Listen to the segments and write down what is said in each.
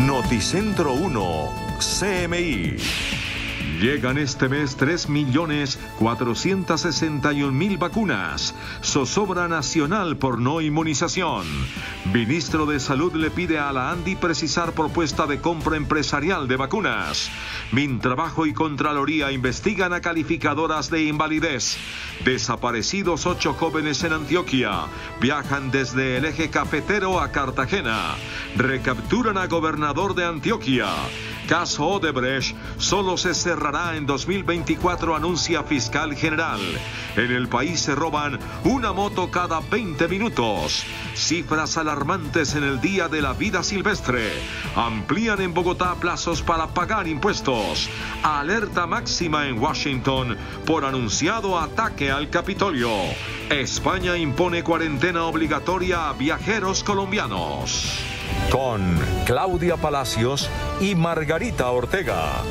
Noticentro 1, CMI. Llegan este mes 3.461.000 vacunas. Zozobra nacional por no inmunización. Ministro de Salud le pide a la ANDI precisar propuesta de compra empresarial de vacunas. Mintrabajo y Contraloría investigan a calificadoras de invalidez. Desaparecidos 8 jóvenes en Antioquia. Viajan desde el eje cafetero a Cartagena. Recapturan a gobernador de Antioquia. Caso Odebrecht solo se cerrará en 2024, anuncia fiscal general. En el país se roban una moto cada 20 minutos. Cifras alarmantes en el Día de la Vida Silvestre. Amplían en Bogotá plazos para pagar impuestos. Alerta máxima en Washington por anunciado ataque al Capitolio. España impone cuarentena obligatoria a viajeros colombianos. Con Claudia Palacios y Margarita Ortega.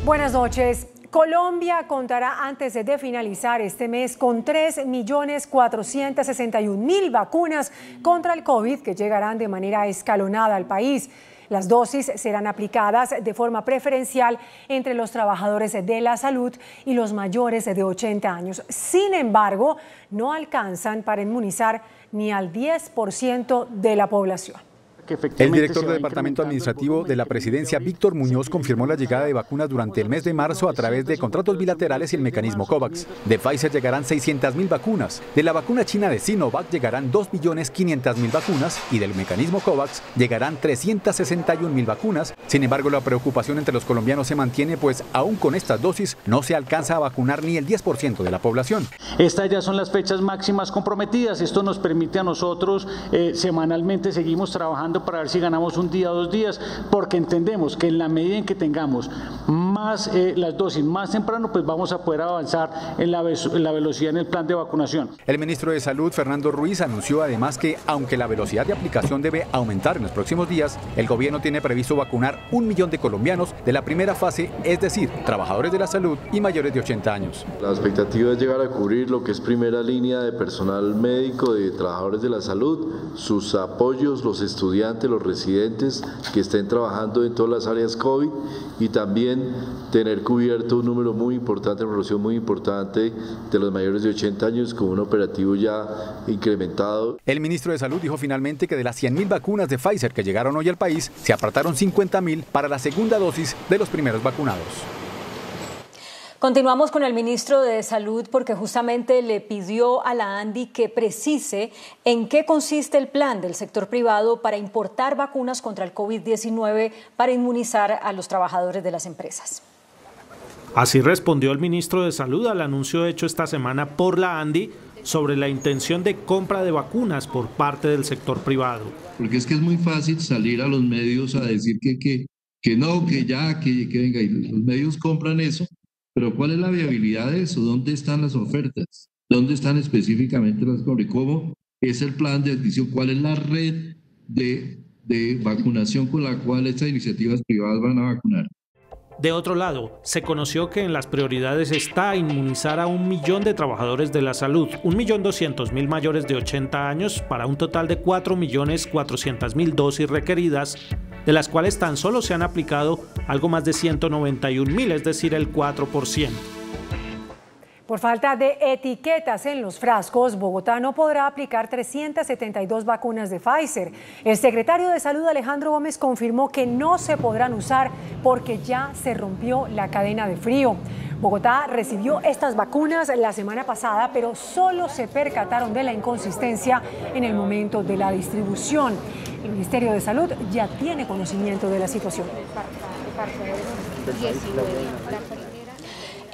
Buenas noches. Colombia contará antes de finalizar este mes con 3.461.000 vacunas contra el COVID que llegarán de manera escalonada al país. Las dosis serán aplicadas de forma preferencial entre los trabajadores de la salud y los mayores de 80 años. Sin embargo, no alcanzan para inmunizar ni al 10% de la población. El director del Departamento Administrativo de la Presidencia, Víctor Muñoz, confirmó la llegada de vacunas durante el mes de marzo a través de contratos bilaterales y el mecanismo COVAX. De Pfizer llegarán 600.000 vacunas, de la vacuna china de Sinovac llegarán 2.500.000 vacunas y del mecanismo COVAX llegarán 361.000 vacunas. Sin embargo, la preocupación entre los colombianos se mantiene, pues aún con estas dosis no se alcanza a vacunar ni el 10% de la población. Estas ya son las fechas máximas comprometidas. Esto nos permite a nosotros semanalmente seguimos trabajando para ver si ganamos un día o 2 días, porque entendemos que en la medida en que tengamos más las dosis más temprano, pues vamos a poder avanzar en la velocidad en el plan de vacunación. El ministro de Salud, Fernando Ruiz, anunció además que, aunque la velocidad de aplicación debe aumentar en los próximos días, el gobierno tiene previsto vacunar 1 millón de colombianos de la primera fase, es decir, trabajadores de la salud y mayores de 80 años. La expectativa es llegar a cubrir lo que es primera línea de personal médico, de trabajadores de la salud, sus apoyos, los estudiantes, los residentes que estén trabajando en todas las áreas COVID y también tener cubierto un número muy importante, una población muy importante de los mayores de 80 años con un operativo ya incrementado. El ministro de Salud dijo finalmente que de las 100.000 vacunas de Pfizer que llegaron hoy al país, se apartaron 50.000 para la segunda dosis de los primeros vacunados. Continuamos con el ministro de Salud porque justamente le pidió a la ANDI que precise en qué consiste el plan del sector privado para importar vacunas contra el COVID-19 para inmunizar a los trabajadores de las empresas. Así respondió el ministro de Salud al anuncio hecho esta semana por la ANDI sobre la intención de compra de vacunas por parte del sector privado. Porque es que es muy fácil salir a los medios a decir que no, que venga, y los medios compran eso. Pero ¿cuál es la viabilidad de eso? ¿Dónde están las ofertas? ¿Dónde están específicamente las compras? ¿Cómo es el plan de adquisición? ¿Cuál es la red de vacunación con la cual estas iniciativas privadas van a vacunar? De otro lado, se conoció que en las prioridades está inmunizar a 1 millón de trabajadores de la salud, 1.200.000 mayores de 80 años, para un total de 4.400.000 dosis requeridas, de las cuales tan solo se han aplicado algo más de 191.000, es decir, el 4%. Por falta de etiquetas en los frascos, Bogotá no podrá aplicar 372 vacunas de Pfizer. El secretario de Salud, Alejandro Gómez, confirmó que no se podrán usar porque ya se rompió la cadena de frío. Bogotá recibió estas vacunas la semana pasada, pero solo se percataron de la inconsistencia en el momento de la distribución. El Ministerio de Salud ya tiene conocimiento de la situación.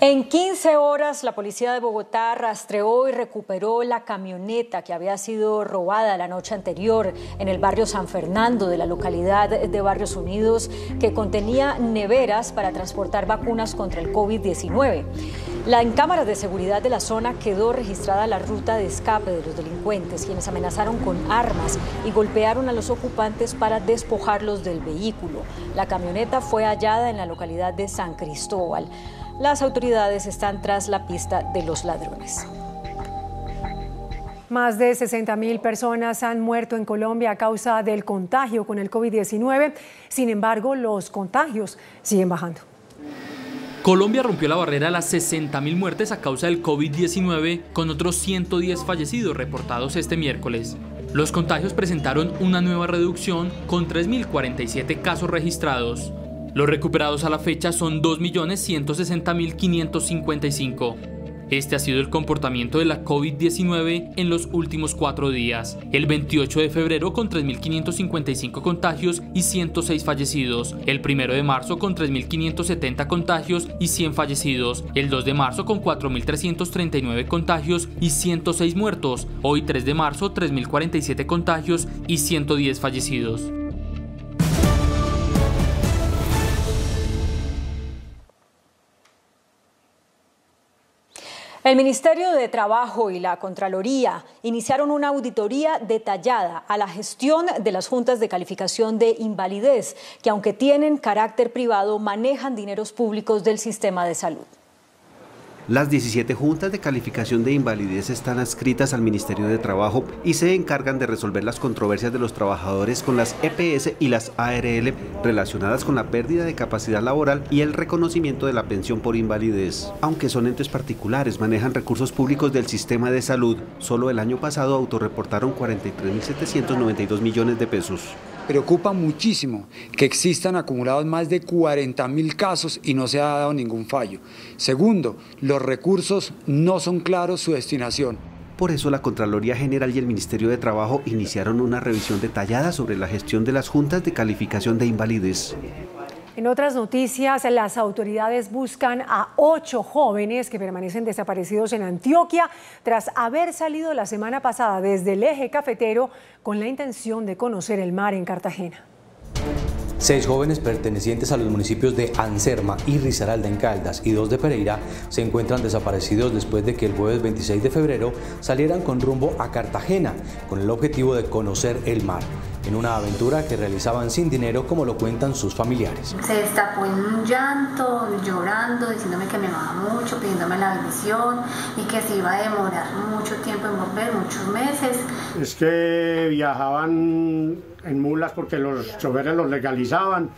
En 15 horas, la policía de Bogotá rastreó y recuperó la camioneta que había sido robada la noche anterior en el barrio San Fernando de la localidad de Barrios Unidos, que contenía neveras para transportar vacunas contra el COVID-19. En cámaras de seguridad de la zona quedó registrada la ruta de escape de los delincuentes, quienes amenazaron con armas y golpearon a los ocupantes para despojarlos del vehículo. La camioneta fue hallada en la localidad de San Cristóbal. Las autoridades están tras la pista de los ladrones. Más de 60.000 personas han muerto en Colombia a causa del contagio con el COVID-19. Sin embargo, los contagios siguen bajando. Colombia rompió la barrera a las 60.000 muertes a causa del COVID-19 con otros 110 fallecidos reportados este miércoles. Los contagios presentaron una nueva reducción con 3.047 casos registrados. Los recuperados a la fecha son 2.160.555. Este ha sido el comportamiento de la COVID-19 en los últimos 4 días. El 28 de febrero con 3.555 contagios y 106 fallecidos. El 1 de marzo con 3.570 contagios y 100 fallecidos. El 2 de marzo con 4.339 contagios y 106 muertos. Hoy 3 de marzo 3.047 contagios y 110 fallecidos. El Ministerio de Trabajo y la Contraloría iniciaron una auditoría detallada a la gestión de las juntas de calificación de invalidez, que aunque tienen carácter privado, manejan dineros públicos del sistema de salud. Las 17 juntas de calificación de invalidez están adscritas al Ministerio de Trabajo y se encargan de resolver las controversias de los trabajadores con las EPS y las ARL relacionadas con la pérdida de capacidad laboral y el reconocimiento de la pensión por invalidez. Aunque son entes particulares, manejan recursos públicos del sistema de salud. Solo el año pasado autorreportaron 43.792 millones de pesos. Preocupa muchísimo que existan acumulados más de 40.000 casos y no se ha dado ningún fallo. Segundo, los recursos no son claros su destinación. Por eso la Contraloría General y el Ministerio de Trabajo iniciaron una revisión detallada sobre la gestión de las juntas de calificación de invalidez. En otras noticias, las autoridades buscan a 8 jóvenes que permanecen desaparecidos en Antioquia tras haber salido la semana pasada desde el eje cafetero con la intención de conocer el mar en Cartagena. 6 jóvenes pertenecientes a los municipios de Anserma y Risaralda en Caldas y 2 de Pereira se encuentran desaparecidos después de que el jueves 26 de febrero salieran con rumbo a Cartagena con el objetivo de conocer el mar, en una aventura que realizaban sin dinero, como lo cuentan sus familiares. Se destapó en un llanto, llorando, diciéndome que me amaba mucho, pidiéndome la bendición y que se iba a demorar mucho tiempo en volver, muchos meses. Es que viajaban en mulas porque los choferes los legalizaban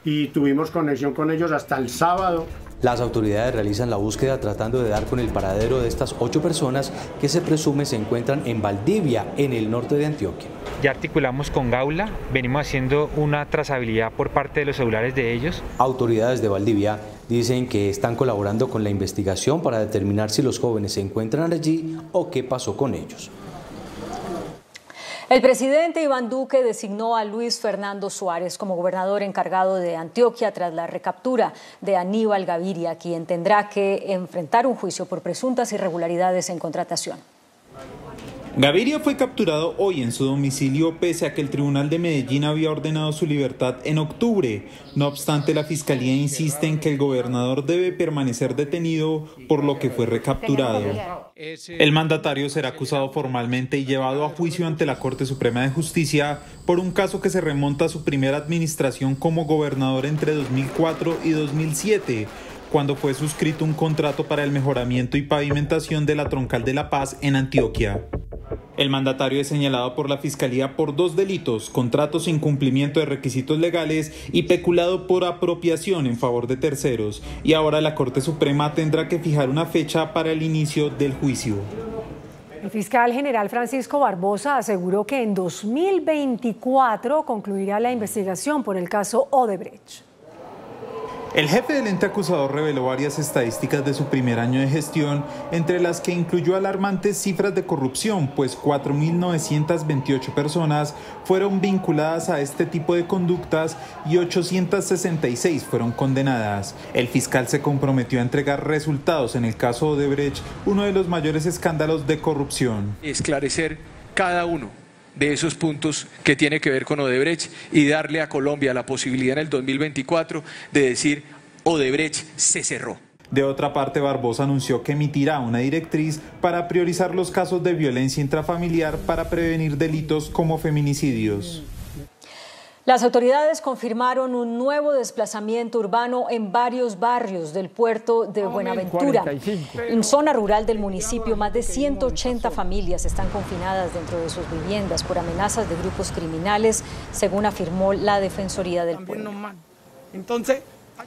y tuvimos conexión con ellos hasta el sábado. Las autoridades realizan la búsqueda tratando de dar con el paradero de estas 8 personas que se presume se encuentran en Valdivia, en el norte de Antioquia. Ya articulamos con Gaula, venimos haciendo una trazabilidad por parte de los celulares de ellos. Autoridades de Valdivia dicen que están colaborando con la investigación para determinar si los jóvenes se encuentran allí o qué pasó con ellos. El presidente Iván Duque designó a Luis Fernando Suárez como gobernador encargado de Antioquia tras la recaptura de Aníbal Gaviria, quien tendrá que enfrentar un juicio por presuntas irregularidades en contratación. Gaviria fue capturado hoy en su domicilio pese a que el Tribunal de Medellín había ordenado su libertad en octubre. No obstante, la Fiscalía insiste en que el gobernador debe permanecer detenido, por lo que fue recapturado. El mandatario será acusado formalmente y llevado a juicio ante la Corte Suprema de Justicia por un caso que se remonta a su primera administración como gobernador entre 2004 y 2007, cuando fue suscrito un contrato para el mejoramiento y pavimentación de la Troncal de La Paz en Antioquia. El mandatario es señalado por la Fiscalía por 2 delitos: contratos sin cumplimiento de requisitos legales y peculado por apropiación en favor de terceros. Y ahora la Corte Suprema tendrá que fijar una fecha para el inicio del juicio. El fiscal general Francisco Barbosa aseguró que en 2024 concluirá la investigación por el caso Odebrecht. El jefe del ente acusador reveló varias estadísticas de su primer año de gestión, entre las que incluyó alarmantes cifras de corrupción, pues 4.928 personas fueron vinculadas a este tipo de conductas y 866 fueron condenadas. El fiscal se comprometió a entregar resultados en el caso Odebrecht, uno de los mayores escándalos de corrupción. Esclarecer cada uno de esos puntos que tiene que ver con Odebrecht y darle a Colombia la posibilidad en el 2024 de decir: Odebrecht se cerró. De otra parte, Barbosa anunció que emitirá una directriz para priorizar los casos de violencia intrafamiliar para prevenir delitos como feminicidios. Las autoridades confirmaron un nuevo desplazamiento urbano en varios barrios del puerto de Buenaventura. En zona rural del municipio, más de 180 familias están confinadas dentro de sus viviendas por amenazas de grupos criminales, según afirmó la Defensoría del Pueblo.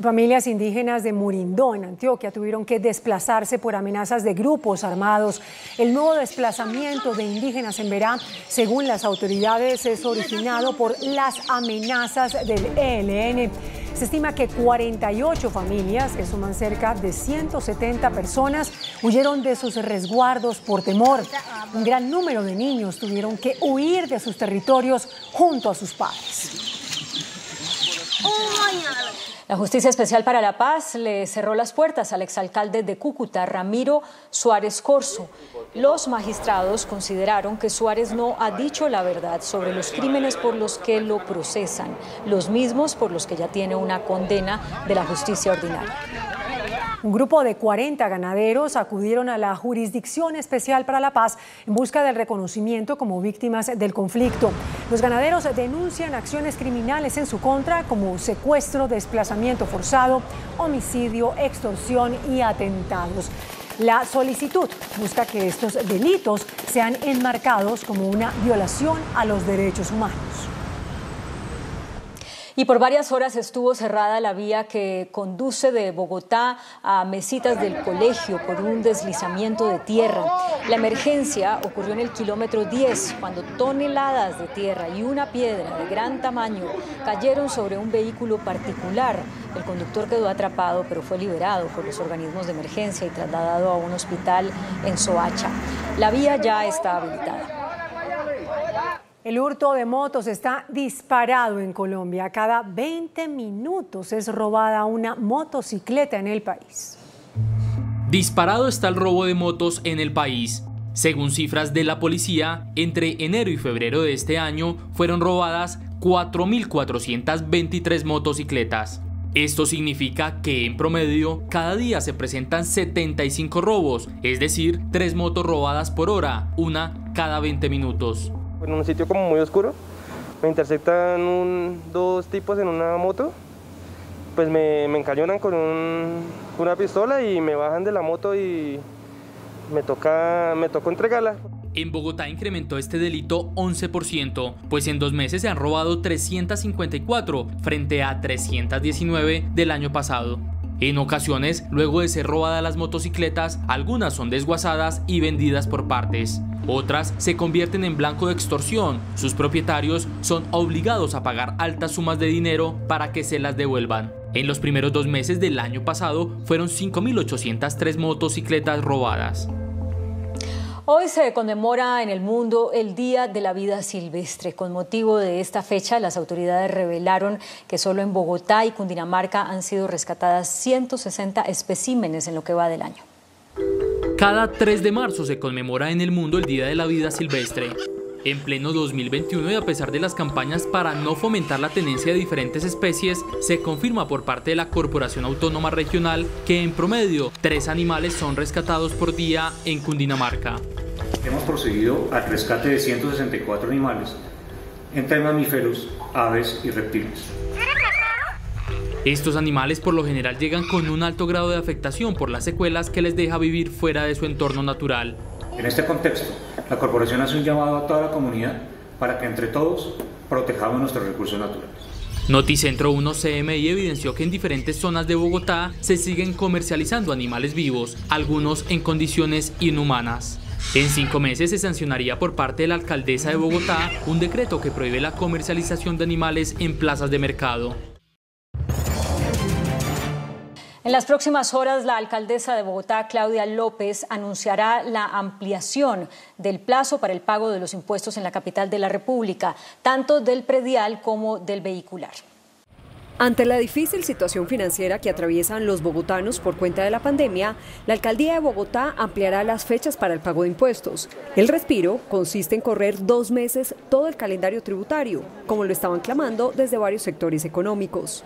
Familias indígenas de Murindó, en Antioquia, tuvieron que desplazarse por amenazas de grupos armados. El nuevo desplazamiento de indígenas en Verá, según las autoridades, es originado por las amenazas del ELN. Se estima que 48 familias, que suman cerca de 170 personas, huyeron de sus resguardos por temor. Un gran número de niños tuvieron que huir de sus territorios junto a sus padres. La Justicia Especial para la Paz le cerró las puertas al exalcalde de Cúcuta, Ramiro Suárez Corzo. Los magistrados consideraron que Suárez no ha dicho la verdad sobre los crímenes por los que lo procesan, los mismos por los que ya tiene una condena de la justicia ordinaria. Un grupo de 40 ganaderos acudieron a la Jurisdicción Especial para la Paz en busca del reconocimiento como víctimas del conflicto. Los ganaderos denuncian acciones criminales en su contra como secuestro, desplazamiento forzado, homicidio, extorsión y atentados. La solicitud busca que estos delitos sean enmarcados como una violación a los derechos humanos. Y por varias horas estuvo cerrada la vía que conduce de Bogotá a Mesitas del Colegio por un deslizamiento de tierra. La emergencia ocurrió en el kilómetro 10, cuando toneladas de tierra y una piedra de gran tamaño cayeron sobre un vehículo particular. El conductor quedó atrapado, pero fue liberado por los organismos de emergencia y trasladado a un hospital en Soacha. La vía ya está habilitada. El hurto de motos está disparado en Colombia. Cada 20 minutos es robada una motocicleta en el país. Disparado está el robo de motos en el país. Según cifras de la policía, entre enero y febrero de este año fueron robadas 4.423 motocicletas. Esto significa que en promedio cada día se presentan 75 robos, es decir, 3 motos robadas por hora, una cada 20 minutos. En un sitio como muy oscuro, me interceptan dos tipos en una moto, pues me encañonan con una pistola y me bajan de la moto y me tocó entregarla. En Bogotá incrementó este delito 11%, pues en 2 meses se han robado 354 frente a 319 del año pasado. En ocasiones, luego de ser robadas las motocicletas, algunas son desguazadas y vendidas por partes. Otras se convierten en blanco de extorsión. Sus propietarios son obligados a pagar altas sumas de dinero para que se las devuelvan. En los primeros 2 meses del año pasado fueron 5.803 motocicletas robadas. Hoy se conmemora en el mundo el Día de la Vida Silvestre. Con motivo de esta fecha, las autoridades revelaron que solo en Bogotá y Cundinamarca han sido rescatadas 160 especímenes en lo que va del año. Cada 3 de marzo se conmemora en el mundo el Día de la Vida Silvestre. En pleno 2021 y a pesar de las campañas para no fomentar la tenencia de diferentes especies, se confirma por parte de la Corporación Autónoma Regional que en promedio 3 animales son rescatados por día en Cundinamarca. Hemos procedido al rescate de 164 animales, entre mamíferos, aves y reptiles. Estos animales por lo general llegan con un alto grado de afectación por las secuelas que les deja vivir fuera de su entorno natural. En este contexto, la corporación hace un llamado a toda la comunidad para que entre todos protejamos nuestros recursos naturales. Noticentro 1 CMI evidenció que en diferentes zonas de Bogotá se siguen comercializando animales vivos, algunos en condiciones inhumanas. En 5 meses se sancionaría por parte de la alcaldesa de Bogotá un decreto que prohíbe la comercialización de animales en plazas de mercado. En las próximas horas, la alcaldesa de Bogotá, Claudia López, anunciará la ampliación del plazo para el pago de los impuestos en la capital de la República, tanto del predial como del vehicular. Ante la difícil situación financiera que atraviesan los bogotanos por cuenta de la pandemia, la Alcaldía de Bogotá ampliará las fechas para el pago de impuestos. El respiro consiste en correr 2 meses todo el calendario tributario, como lo estaban clamando desde varios sectores económicos.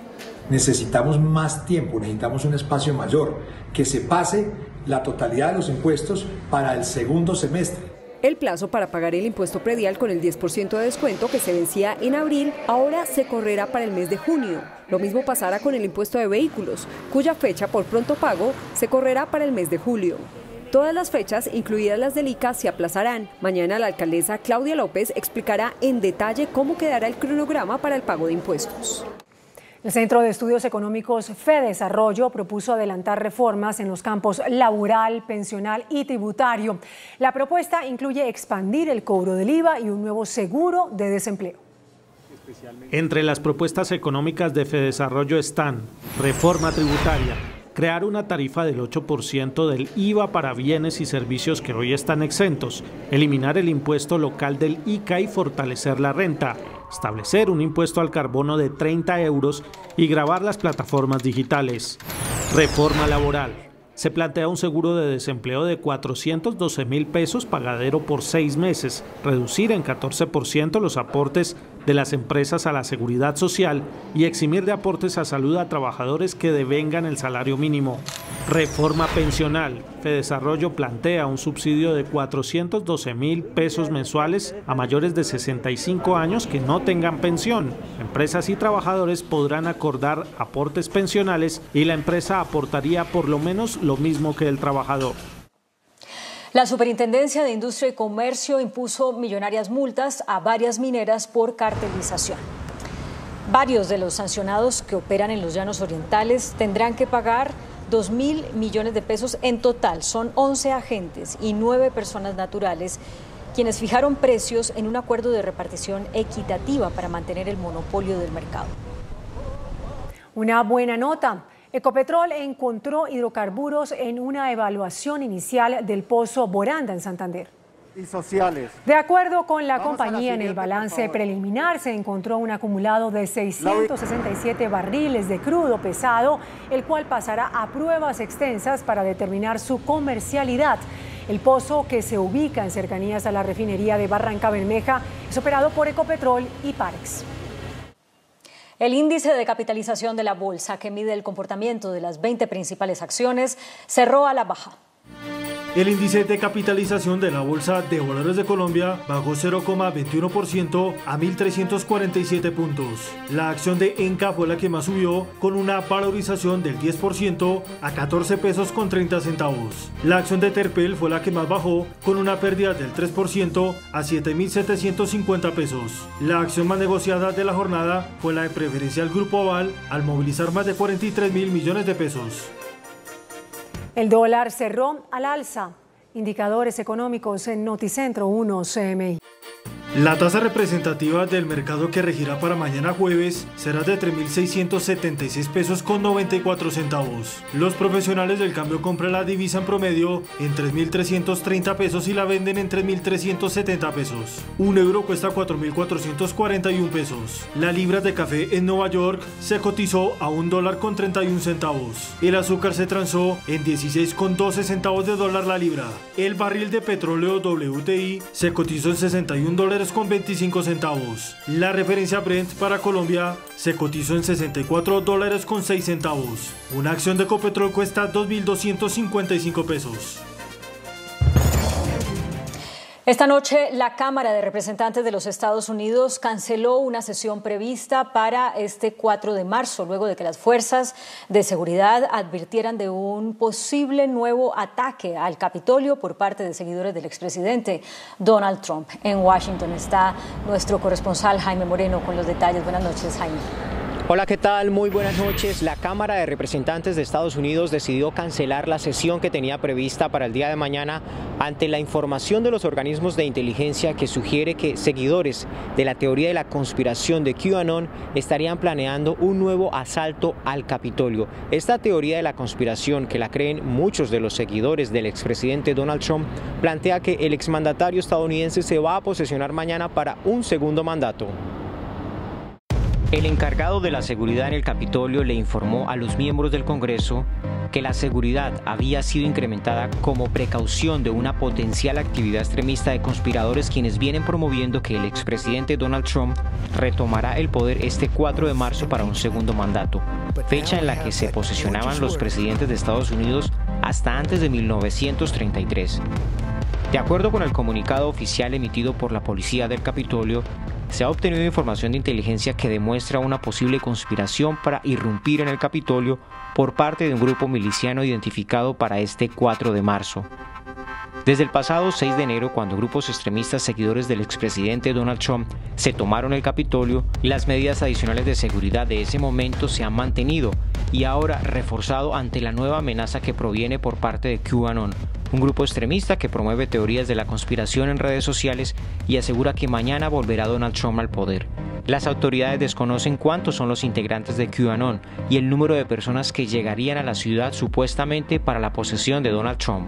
Necesitamos más tiempo, necesitamos un espacio mayor, que se pase la totalidad de los impuestos para el segundo semestre. El plazo para pagar el impuesto predial con el 10% de descuento que se vencía en abril ahora se correrá para el mes de junio. Lo mismo pasará con el impuesto de vehículos, cuya fecha por pronto pago se correrá para el mes de julio. Todas las fechas, incluidas las del ICA, se aplazarán. Mañana la alcaldesa Claudia López explicará en detalle cómo quedará el cronograma para el pago de impuestos. El Centro de Estudios Económicos FEDesarrollo propuso adelantar reformas en los campos laboral, pensional y tributario. La propuesta incluye expandir el cobro del IVA y un nuevo seguro de desempleo. Entre las propuestas económicas de FEDesarrollo están reforma tributaria, crear una tarifa del 8% del IVA para bienes y servicios que hoy están exentos, eliminar el impuesto local del ICA y fortalecer la renta, establecer un impuesto al carbono de 30 euros y gravar las plataformas digitales. Reforma laboral. Se plantea un seguro de desempleo de 412.000 pesos pagadero por 6 meses, reducir en 14% los aportes de las empresas a la seguridad social y eximir de aportes a salud a trabajadores que devengan el salario mínimo. Reforma pensional. FEDesarrollo plantea un subsidio de 412.000 pesos mensuales a mayores de 65 años que no tengan pensión. Empresas y trabajadores podrán acordar aportes pensionales y la empresa aportaría por lo menos lo mismo que el trabajador. La Superintendencia de Industria y Comercio impuso millonarias multas a varias mineras por cartelización. Varios de los sancionados que operan en los llanos orientales tendrán que pagar 2.000 millones de pesos en total. Son 11 agentes y 9 personas naturales quienes fijaron precios en un acuerdo de repartición equitativa para mantener el monopolio del mercado. Una buena nota. Ecopetrol encontró hidrocarburos en una evaluación inicial del pozo Boranda en Santander. Y sociales. De acuerdo con la compañía, en el balance preliminar se encontró un acumulado de 667 barriles de crudo pesado, el cual pasará a pruebas extensas para determinar su comercialidad. El pozo, que se ubica en cercanías a la refinería de Barranca Bermeja, es operado por Ecopetrol y Parex. El índice de capitalización de la bolsa, que mide el comportamiento de las 20 principales acciones, cerró a la baja. El índice de capitalización de la Bolsa de Valores de Colombia bajó 0,21% a 1.347 puntos. La acción de Enca fue la que más subió, con una valorización del 10% a 14 pesos con 30 centavos. La acción de Terpel fue la que más bajó, con una pérdida del 3% a 7.750 pesos. La acción más negociada de la jornada fue la de Preferencial Grupo Aval, al movilizar más de 43.000 millones de pesos. El dólar cerró al alza. Indicadores económicos en Noticentro 1 CMI. La tasa representativa del mercado que regirá para mañana jueves será de 3.676 pesos con 94 centavos. Los profesionales del cambio compran la divisa en promedio en 3.330 pesos y la venden en 3.370 pesos. Un euro cuesta 4.441 pesos. La libra de café en Nueva York se cotizó a $1.31. El azúcar se transó en 16,12 centavos de dólar la libra. El barril de petróleo WTI se cotizó en $61 con 25 centavos. La referencia Brent para Colombia se cotizó en $64 con 6 centavos. Una acción de Ecopetrol cuesta 2.255 pesos. Esta noche, la Cámara de Representantes de los Estados Unidos canceló una sesión prevista para este 4 de marzo, luego de que las fuerzas de seguridad advirtieran de un posible nuevo ataque al Capitolio por parte de seguidores del expresidente Donald Trump. En Washington está nuestro corresponsal Jaime Moreno con los detalles. Buenas noches, Jaime. Hola, ¿qué tal? Muy buenas noches. La Cámara de Representantes de Estados Unidos decidió cancelar la sesión que tenía prevista para el día de mañana ante la información de los organismos de inteligencia que sugiere que seguidores de la teoría de la conspiración de QAnon estarían planeando un nuevo asalto al Capitolio. Esta teoría de la conspiración, que la creen muchos de los seguidores del expresidente Donald Trump, plantea que el exmandatario estadounidense se va a posesionar mañana para un segundo mandato. El encargado de la seguridad en el Capitolio le informó a los miembros del Congreso que la seguridad había sido incrementada como precaución de una potencial actividad extremista de conspiradores quienes vienen promoviendo que el expresidente Donald Trump retomará el poder este 4 de marzo para un segundo mandato, fecha en la que se posesionaban los presidentes de Estados Unidos hasta antes de 1933. De acuerdo con el comunicado oficial emitido por la policía del Capitolio, se ha obtenido información de inteligencia que demuestra una posible conspiración para irrumpir en el Capitolio por parte de un grupo miliciano identificado para este 4 de marzo. Desde el pasado 6 de enero, cuando grupos extremistas seguidores del expresidente Donald Trump se tomaron el Capitolio, las medidas adicionales de seguridad de ese momento se han mantenido y ahora reforzado ante la nueva amenaza que proviene por parte de QAnon, un grupo extremista que promueve teorías de la conspiración en redes sociales y asegura que mañana volverá Donald Trump al poder. Las autoridades desconocen cuántos son los integrantes de QAnon y el número de personas que llegarían a la ciudad supuestamente para la posesión de Donald Trump.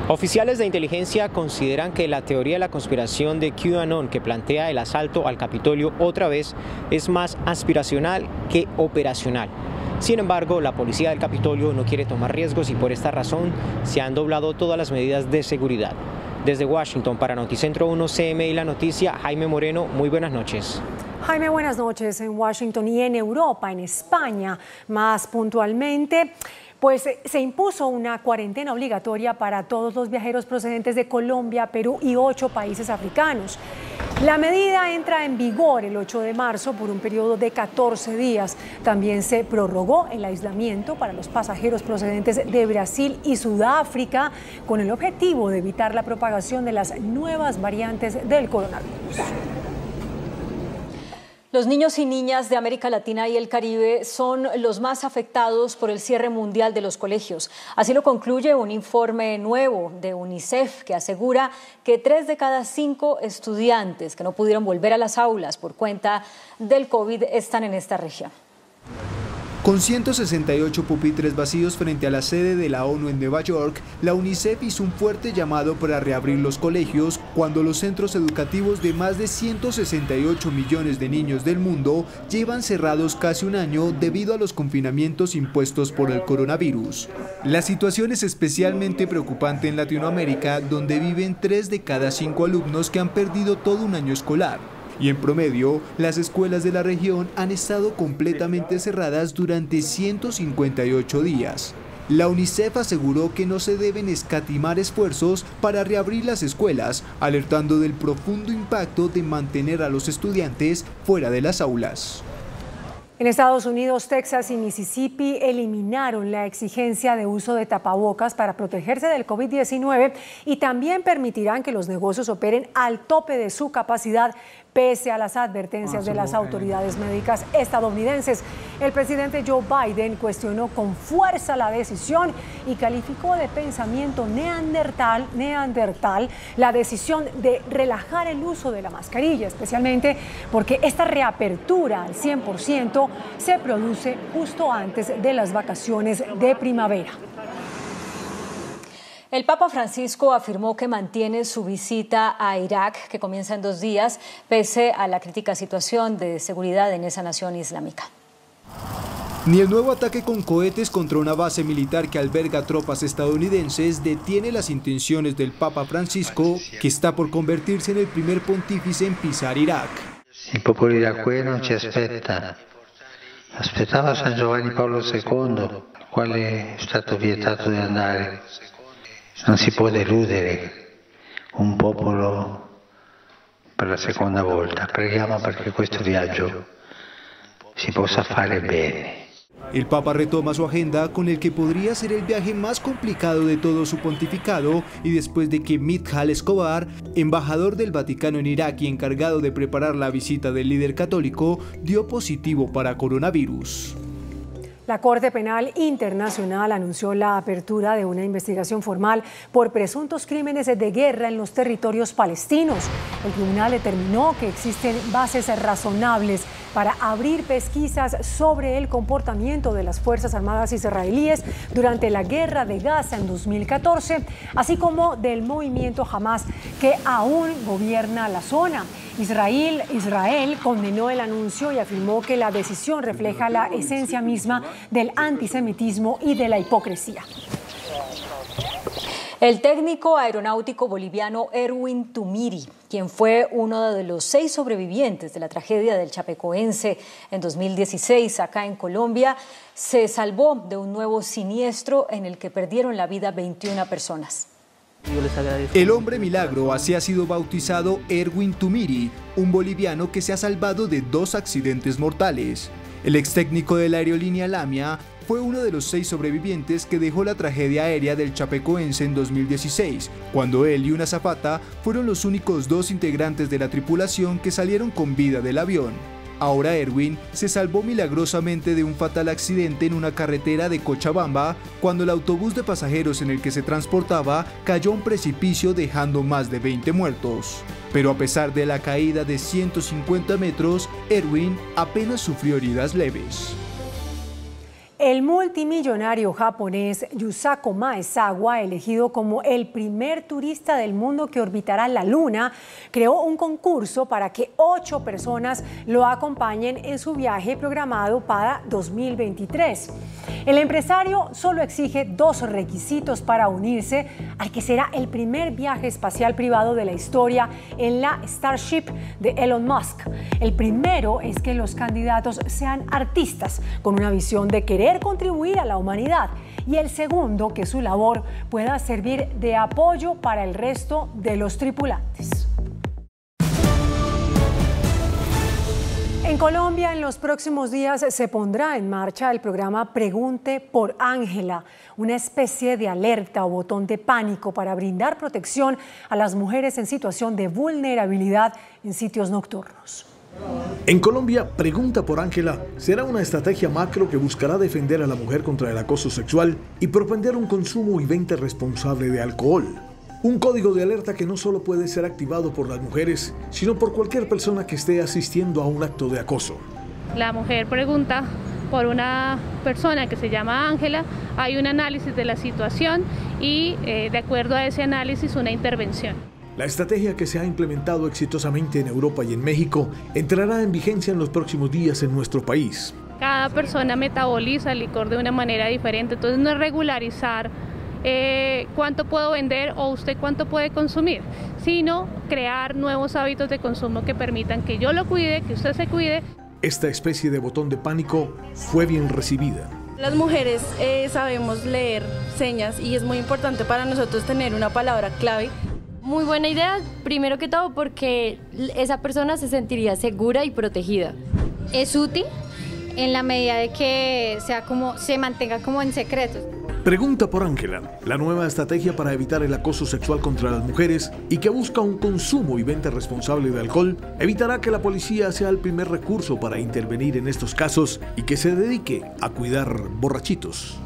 Oficiales de inteligencia consideran que la teoría de la conspiración de QAnon que plantea el asalto al Capitolio otra vez es más aspiracional que operacional. Sin embargo, la policía del Capitolio no quiere tomar riesgos y por esta razón se han doblado todas las medidas de seguridad. Desde Washington para Noticentro 1 CMI La Noticia, Jaime Moreno, muy buenas noches. Jaime, buenas noches. En Washington y en Europa, en España, más puntualmente, pues se impuso una cuarentena obligatoria para todos los viajeros procedentes de Colombia, Perú y 8 países africanos. La medida entra en vigor el 8 de marzo por un periodo de 14 días. También se prorrogó el aislamiento para los pasajeros procedentes de Brasil y Sudáfrica con el objetivo de evitar la propagación de las nuevas variantes del coronavirus. Los niños y niñas de América Latina y el Caribe son los más afectados por el cierre mundial de los colegios. Así lo concluye un informe nuevo de UNICEF que asegura que 3 de cada 5 estudiantes que no pudieron volver a las aulas por cuenta del COVID están en esta región. Con 168 pupitres vacíos frente a la sede de la ONU en Nueva York, la UNICEF hizo un fuerte llamado para reabrir los colegios cuando los centros educativos de más de 168 millones de niños del mundo llevan cerrados casi un año debido a los confinamientos impuestos por el coronavirus. La situación es especialmente preocupante en Latinoamérica, donde viven 3 de cada 5 alumnos que han perdido todo un año escolar. Y en promedio, las escuelas de la región han estado completamente cerradas durante 158 días. La UNICEF aseguró que no se deben escatimar esfuerzos para reabrir las escuelas, alertando del profundo impacto de mantener a los estudiantes fuera de las aulas. En Estados Unidos, Texas y Mississippi eliminaron la exigencia de uso de tapabocas para protegerse del COVID-19 y también permitirán que los negocios operen al tope de su capacidad pese a las advertencias de las autoridades médicas estadounidenses. El presidente Joe Biden cuestionó con fuerza la decisión y calificó de pensamiento neandertal la decisión de relajar el uso de la mascarilla, especialmente porque esta reapertura al 100% se produce justo antes de las vacaciones de primavera. El Papa Francisco afirmó que mantiene su visita a Irak, que comienza en 2 días, pese a la crítica situación de seguridad en esa nación islámica. Ni el nuevo ataque con cohetes contra una base militar que alberga tropas estadounidenses detiene las intenciones del Papa Francisco, que está por convertirse en el primer pontífice en pisar Irak. Il popolo iracheno ci aspetta. Aspettava San Giovanni Paolo II, al quale è stato vietato di andare. Non si può deludere un popolo per la seconda volta. Preghiamo perché questo viaggio si possa fare bene. El Papa retoma su agenda con el que podría ser el viaje más complicado de todo su pontificado y después de que Midhal Escobar, embajador del Vaticano en Irak y encargado de preparar la visita del líder católico, dio positivo para coronavirus. La Corte Penal Internacional anunció la apertura de una investigación formal por presuntos crímenes de guerra en los territorios palestinos. El tribunal determinó que existen bases razonables para abrir pesquisas sobre el comportamiento de las Fuerzas Armadas israelíes durante la Guerra de Gaza en 2014, así como del movimiento Hamas que aún gobierna la zona. Israel condenó el anuncio y afirmó que la decisión refleja la esencia misma del antisemitismo y de la hipocresía. El técnico aeronáutico boliviano Erwin Tumiri, quien fue uno de los 6 sobrevivientes de la tragedia del Chapecoense en 2016 acá en Colombia, se salvó de un nuevo siniestro en el que perdieron la vida 21 personas. Yo les agradezco. El hombre milagro así ha sido bautizado Erwin Tumiri, un boliviano que se ha salvado de 2 accidentes mortales. El ex técnico de la aerolínea Lamia fue uno de los 6 sobrevivientes que dejó la tragedia aérea del Chapecoense en 2016, cuando él y una azafata fueron los únicos 2 integrantes de la tripulación que salieron con vida del avión. Ahora Erwin se salvó milagrosamente de un fatal accidente en una carretera de Cochabamba cuando el autobús de pasajeros en el que se transportaba cayó a un precipicio dejando más de 20 muertos. Pero a pesar de la caída de 150 metros, Erwin apenas sufrió heridas leves. El multimillonario japonés Yusaku Maezawa, elegido como el primer turista del mundo que orbitará la Luna, creó un concurso para que 8 personas lo acompañen en su viaje programado para 2023. El empresario solo exige 2 requisitos para unirse al que será el primer viaje espacial privado de la historia en la Starship de Elon Musk. El primero es que los candidatos sean artistas con una visión de querer contribuir a la humanidad, y el segundo, que su labor pueda servir de apoyo para el resto de los tripulantes. En Colombia, en los próximos días se pondrá en marcha el programa Pregunte por Ángela, una especie de alerta o botón de pánico para brindar protección a las mujeres en situación de vulnerabilidad en sitios nocturnos. En Colombia, Pregunta por Ángela será una estrategia macro que buscará defender a la mujer contra el acoso sexual y propender un consumo y venta responsable de alcohol. Un código de alerta que no solo puede ser activado por las mujeres, sino por cualquier persona que esté asistiendo a un acto de acoso. La mujer pregunta por una persona que se llama Ángela, hay un análisis de la situación y de acuerdo a ese análisis una intervención. La estrategia que se ha implementado exitosamente en Europa y en México entrará en vigencia en los próximos días en nuestro país. Cada persona metaboliza el licor de una manera diferente, entonces no es regularizar cuánto puedo vender o usted cuánto puede consumir, sino crear nuevos hábitos de consumo que permitan que yo lo cuide, que usted se cuide. Esta especie de botón de pánico fue bien recibida. Las mujeres sabemos leer señas y es muy importante para nosotros tener una palabra clave. Muy buena idea, primero que todo porque esa persona se sentiría segura y protegida. Es útil en la medida de que se mantenga como en secreto. Pregunta por Ángela, la nueva estrategia para evitar el acoso sexual contra las mujeres y que busca un consumo y venta responsable de alcohol, evitará que la policía sea el primer recurso para intervenir en estos casos y que se dedique a cuidar borrachitos.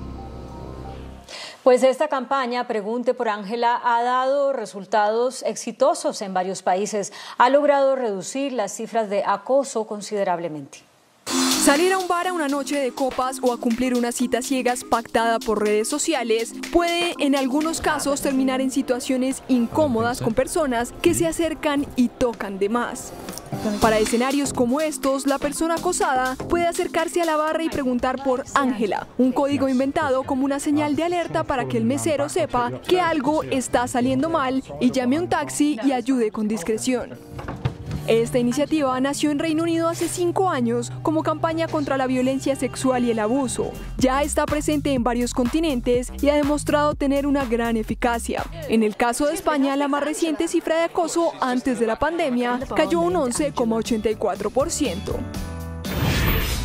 Pues esta campaña, Pregunte por Ángela, ha dado resultados exitosos en varios países. Ha logrado reducir las cifras de acoso considerablemente. Salir a un bar a una noche de copas o a cumplir una cita ciegas pactada por redes sociales puede en algunos casos terminar en situaciones incómodas con personas que se acercan y tocan de más. Para escenarios como estos, la persona acosada puede acercarse a la barra y preguntar por Ángela, un código inventado como una señal de alerta para que el mesero sepa que algo está saliendo mal y llame a un taxi y ayude con discreción. Esta iniciativa nació en Reino Unido hace 5 años como campaña contra la violencia sexual y el abuso. Ya está presente en varios continentes y ha demostrado tener una gran eficacia. En el caso de España, la más reciente cifra de acoso antes de la pandemia cayó un 11,84%.